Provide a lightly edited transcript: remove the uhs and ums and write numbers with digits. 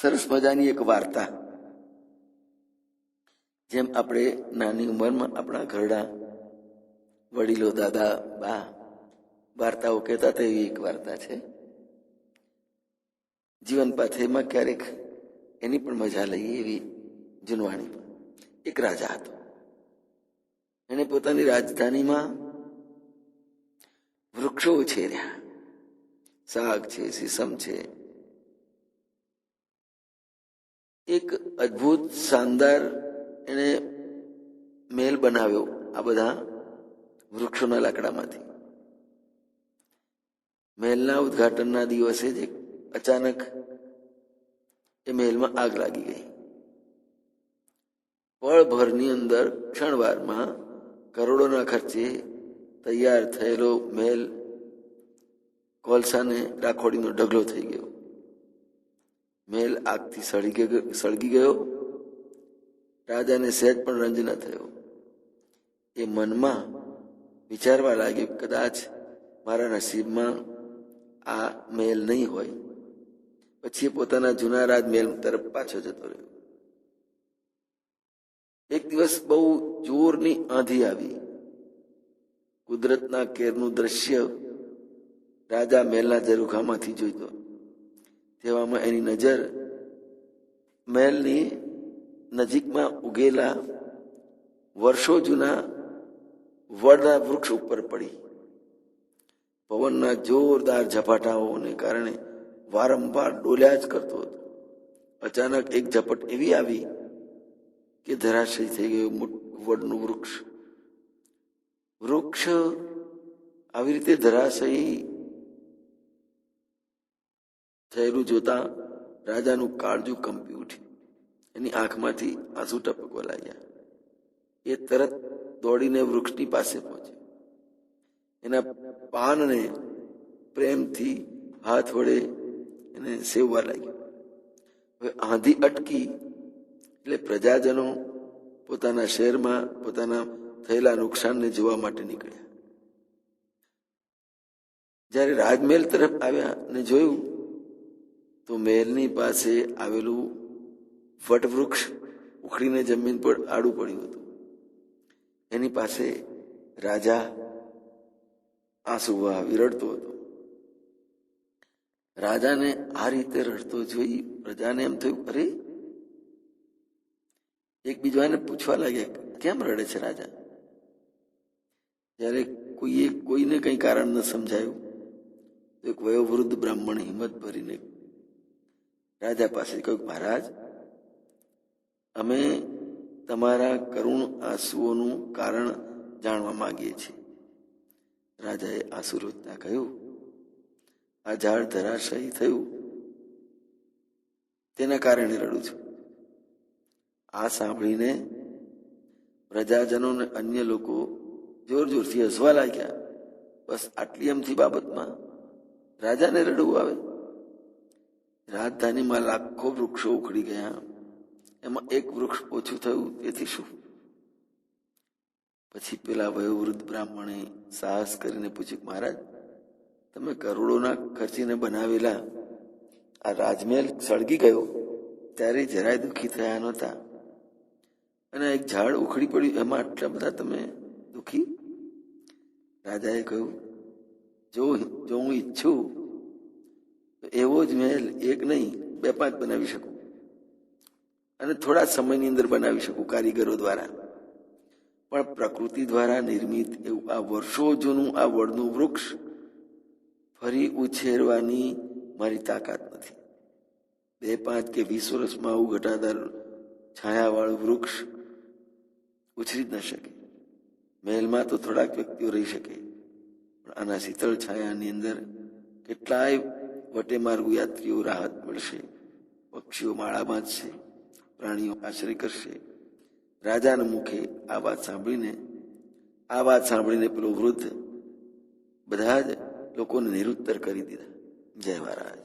સરસ મજાની એક વાર્તા, જેમ આપણે નાની ઉંમરમાં આપણા ઘરડા વડીલો, દાદા, બા વાર્તાઓ કહેતા હતા, એવી એક વાર્તા છે. જીવન પાથેમાં ક્યારેક એની પણ મજા લઈએ એવી જૂનવાણી. એક રાજા હતો. એને પોતાની રાજધાનીમાં વૃક્ષો ઉછેર્યા. સાગ છે, સીસમ છે. એક અદ્ભુત શાનદાર એને મહેલ બનાવ્યો આ બધા વૃક્ષોના લાકડામાંથી. મહેલના ઉદ્ઘાટનના દિવસે જ અચાનક એ મહેલમાં આગ લાગી ગઈ. પળભરની અંદર, ક્ષણવારમાં કરોડોના ખર્ચે તૈયાર થયેલો મહેલ કોલસાને રાખોડીનો ઢગલો થઈ ગયો. મહેલ આગથી સળગી ગયો. રાજાને સહેજ પણ રંજ ન થયો. એ મનમાં વિચારવા લાગ્યું, કદાચ મારા નસીબમાં આ મહેલ નહીં હોય. પછી એ પોતાના જૂના રાજમહેલ તરફ પાછો જતો રહ્યો. એક દિવસ બહુ જોરની આંધી આવી. કુદરતના કેરનું દ્રશ્ય રાજા મહેલના ઝરૂખામાંથી જોઈતો. તેવામાં એની નજર મહેલની નજીકમાં ઉગેલા વર્ષો જૂના વડના વૃક્ષ ઉપર પડી. પવનના જોરદાર ઝપાટાઓને કારણે વારંવાર ડોલ્યા જ કરતો હતો. અચાનક એક ઝપટ એવી આવી કે ધરાશયી થઈ ગયું વડનું વૃક્ષ. વૃક્ષ આવી રીતે ધરાશયી થયેલું જોતા રાજાનું કાળજું કંપી ઉઠ્યું. એની આંખમાંથી આંસુ ટપકવા લાગ્યા. એ તરત દોડીને વૃક્ષની પાસે પહોંચ્યો. એના પાનને પ્રેમથી હાથ વડે એને સેવવા લાગ્યો. હવે આંધી અટકી એટલે પ્રજાજનો પોતાના શહેરમાં પોતાના થયેલા નુકસાનને જોવા માટે નીકળ્યા. જ્યારે રાજમહેલ તરફ આવ્યા અને જોયું તો મહેલની પાસે આવેલું વટવૃક્ષ ઉખડીને જમીન પર આડું પડ્યું હતું. એની પાસે રાજા આંસુ વહાવી રડતો હતો. રાજાને આ રીતે રડતો જોઈ પ્રજાને એમ થયું, અરે, એકબીજાને પૂછવા લાગ્યા, કેમ રડે છે રાજા? જ્યારે કોઈને કઈ કારણ ન સમજાયું તો એક વયોવૃદ્ધ બ્રાહ્મણ હિંમત ભરીને રાજા પાસે કહ્યું, મહારાજ, અમે તમારા કરુણ આંસુઓનું કારણ જાણવા માંગીએ છીએ. રાજાએ આંસુ રોજતા કહ્યું, આ ઝાડ ધરાશયી થયું તેના કારણે રડું છું. આ સાંભળીને પ્રજાજનો અને અન્ય લોકો જોર જોરથી હસવા લાગ્યા. બસ આટલી અમથી બાબતમાં રાજાને રડવું આવે? રાજધાનીમાં લાખો વૃક્ષો ઉખડી ગયા, એમાં એક વૃક્ષ ઓછું થયું, તેથી શું? પછી પેલા વયોવૃદ્ધ બ્રાહ્મણે સાહસ કરીને પૂછ્યું, મહારાજ, તમે કરોડોના ખર્ચીને બનાવેલા આ રાજમહેલ સળગી ગયો ત્યારે જરાય દુઃખી થયા નહોતા, અને એક ઝાડ ઉખડી પડ્યું એમાં આટલા બધા તમે દુઃખી? રાજાએ કહ્યું, જો હું ઈચ્છું તો એવો જ મહેલ એક નહીં 2-5 બનાવી શકું, અને થોડા સમયની અંદર બનાવી શકું કારીગરો દ્વારા. પણ પ્રકૃતિ દ્વારા નિર્મિત એવું આ વર્ષો જૂનું આ વડનું વૃક્ષ ફરી ઉછેરવાની મારી તાકાત નથી. 2-5 કે 20 વર્ષમાં આવું ઘટાદાર છાયાવાળું વૃક્ષ ઉછરી જ ન શકે. મહેલમાં તો થોડાક વ્યક્તિઓ રહી શકે, પણ આના શીતળ છાયાની અંદર કેટલાય વટેમાર્ગુ યાત્રીઓ રાહત મળશે. પક્ષીઓ માળા બાંધશે, પ્રાણીઓ આશ્રય કરશે. રાજાના મુખે આ વાત સાંભળીને પેલો વૃદ્ધ બધા જ લોકોને નિરુત્તર કરી દીધા. જય મહારાજ.